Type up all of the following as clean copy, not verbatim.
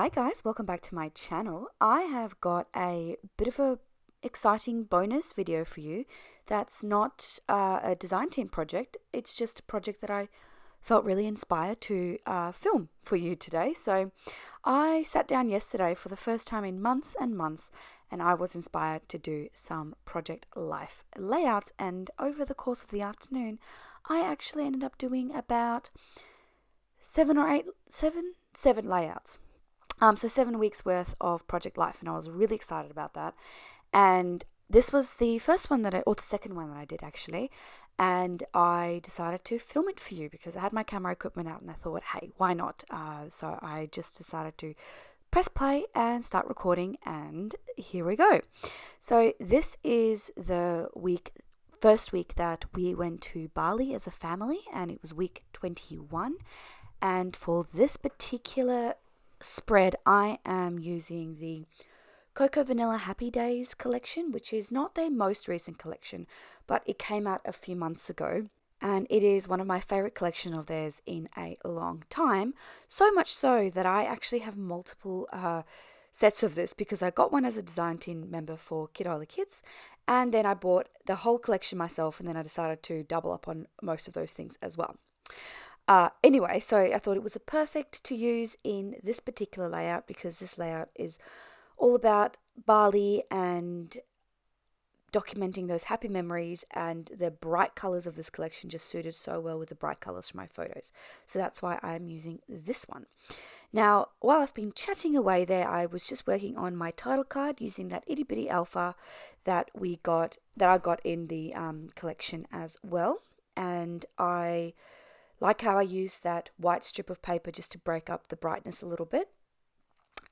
Hi guys, welcome back to my channel. I have got a bit of a exciting bonus video for you that's not a design team project. It's just a project that I felt really inspired to film for you today. So I sat down yesterday for the first time in months and months, and I was inspired to do some project life layouts, and over the course of the afternoon I actually ended up doing about seven layouts. So 7 weeks worth of project life, and I was really excited about that. And this was the first one or the second one that I did actually. And I decided to film it for you because I had my camera equipment out and I thought, hey, why not? So I just decided to press play and start recording, and here we go. So this is the first week that we went to Bali as a family, and it was week 21. And for this particular spread, I am using the Cocoa Vanilla Happy Days collection, which is not their most recent collection, but it came out a few months ago, and it is one of my favorite collection of theirs in a long time. So much so that I actually have multiple sets of this, because I got one as a design team member for Kiddola Kids, and then I bought the whole collection myself, and then I decided to double up on most of those things as well. Anyway, so I thought it was a perfect to use in this particular layout, because this layout is all about Bali and documenting those happy memories, and the bright colors of this collection just suited so well with the bright colors from my photos. So that's why I'm using this one. Now, while I've been chatting away there, I was just working on my title card using that itty bitty alpha that I got in the collection as well. And I like how I use that white strip of paper just to break up the brightness a little bit.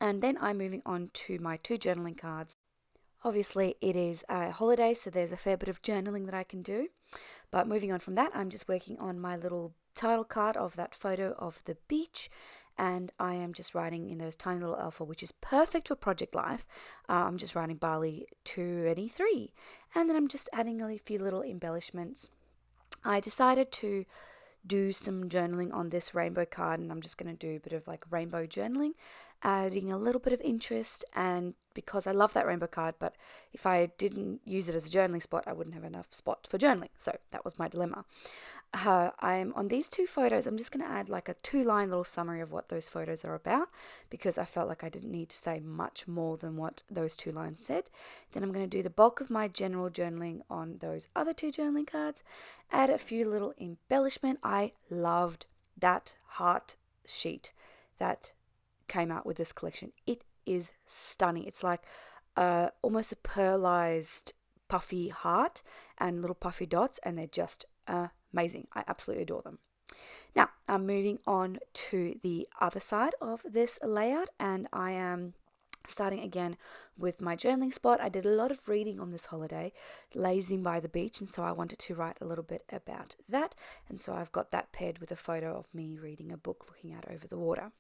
And then I'm moving on to my two journaling cards. Obviously, it is a holiday, so there's a fair bit of journaling that I can do. But moving on from that, I'm just working on my little title card of that photo of the beach. And I am just writing in those tiny little alpha, which is perfect for project life. I'm just writing Bali 23. And then I'm just adding a few little embellishments. I decided to do some journaling on this rainbow card, and I'm just going to do a bit of like rainbow journaling, adding a little bit of interest. And because I love that rainbow card, but if I didn't use it as a journaling spot, I wouldn't have enough spot for journaling. So that was my dilemma. I'm on these two photos, I'm just going to add like a 2-line little summary of what those photos are about, because I felt like I didn't need to say much more than what those 2 lines said. Then I'm going to do the bulk of my general journaling on those other 2 journaling cards, add a few little embellishment. I loved that heart sheet that came out with this collection. It is stunning. It's like almost a pearlized puffy heart and little puffy dots, and they're just amazing. I absolutely adore them. Now I'm moving on to the other side of this layout, and I am starting again with my journaling spot. I did a lot of reading on this holiday, lazing by the beach, and so I wanted to write a little bit about that, and so I've got that paired with a photo of me reading a book looking out over the water.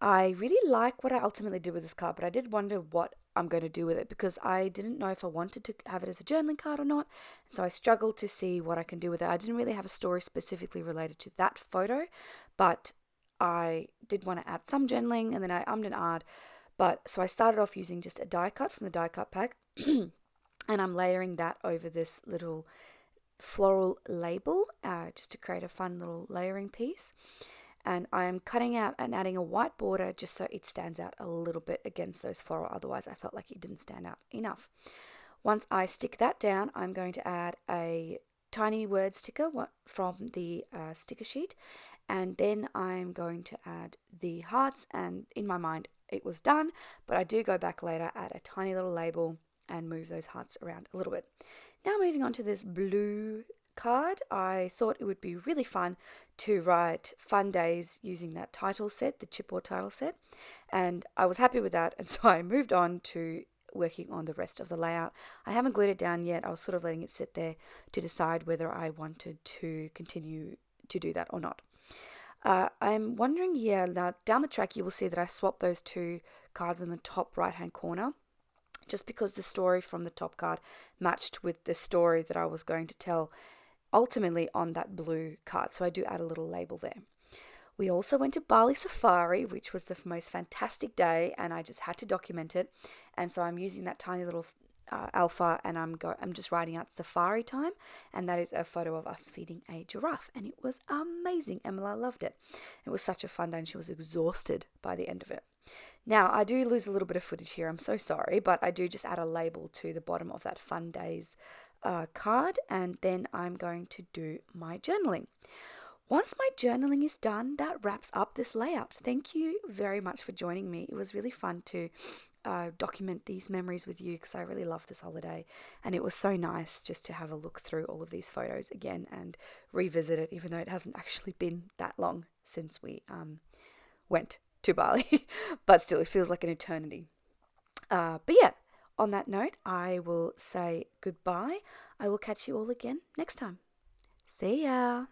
I really like what I ultimately did with this card, but I did wonder what I'm going to do with it, because I didn't know if I wanted to have it as a journaling card or not, and so I struggled to see what I can do with it. I didn't really have a story specifically related to that photo, but I did want to add some journaling, and then I ummed and ahed. So I started off using just a die cut from the die cut pack, and I'm layering that over this little floral label just to create a fun little layering piece. And I am cutting out and adding a white border just so it stands out a little bit against those floral. Otherwise, I felt like it didn't stand out enough. Once I stick that down, I'm going to add a tiny word sticker from the sticker sheet. And then I'm going to add the hearts. And in my mind, it was done. But I do go back later, add a tiny little label, and move those hearts around a little bit. Now moving on to this blue card, I thought it would be really fun to write fun days using that title set, the chipboard title set, and I was happy with that, and so I moved on to working on the rest of the layout. I haven't glued it down yet. I was sort of letting it sit there to decide whether I wanted to continue to do that or not. I'm wondering here, now down the track you will see that I swapped those 2 cards in the top right hand corner, just because the story from the top card matched with the story that I was going to tell ultimately on that blue card. So I do add a little label there. We also went to Bali Safari, which was the most fantastic day, and I just had to document it. And so I'm using that tiny little alpha, and I'm just writing out safari time, and that is a photo of us feeding a giraffe, and it was amazing. Emila loved it. It was such a fun day, and she was exhausted by the end of it. Now, I do lose a little bit of footage here, I'm so sorry, but I do just add a label to the bottom of that fun days card, and then I'm going to do my journaling. Once my journaling is done, that wraps up this layout. Thank you very much for joining me. It was really fun to document these memories with you because I really loved this holiday, and it was so nice just to have a look through all of these photos again and revisit it, even though it hasn't actually been that long since we went to Bali, but still it feels like an eternity. But yeah, on that note, I will say goodbye. I will catch you all again next time. See ya.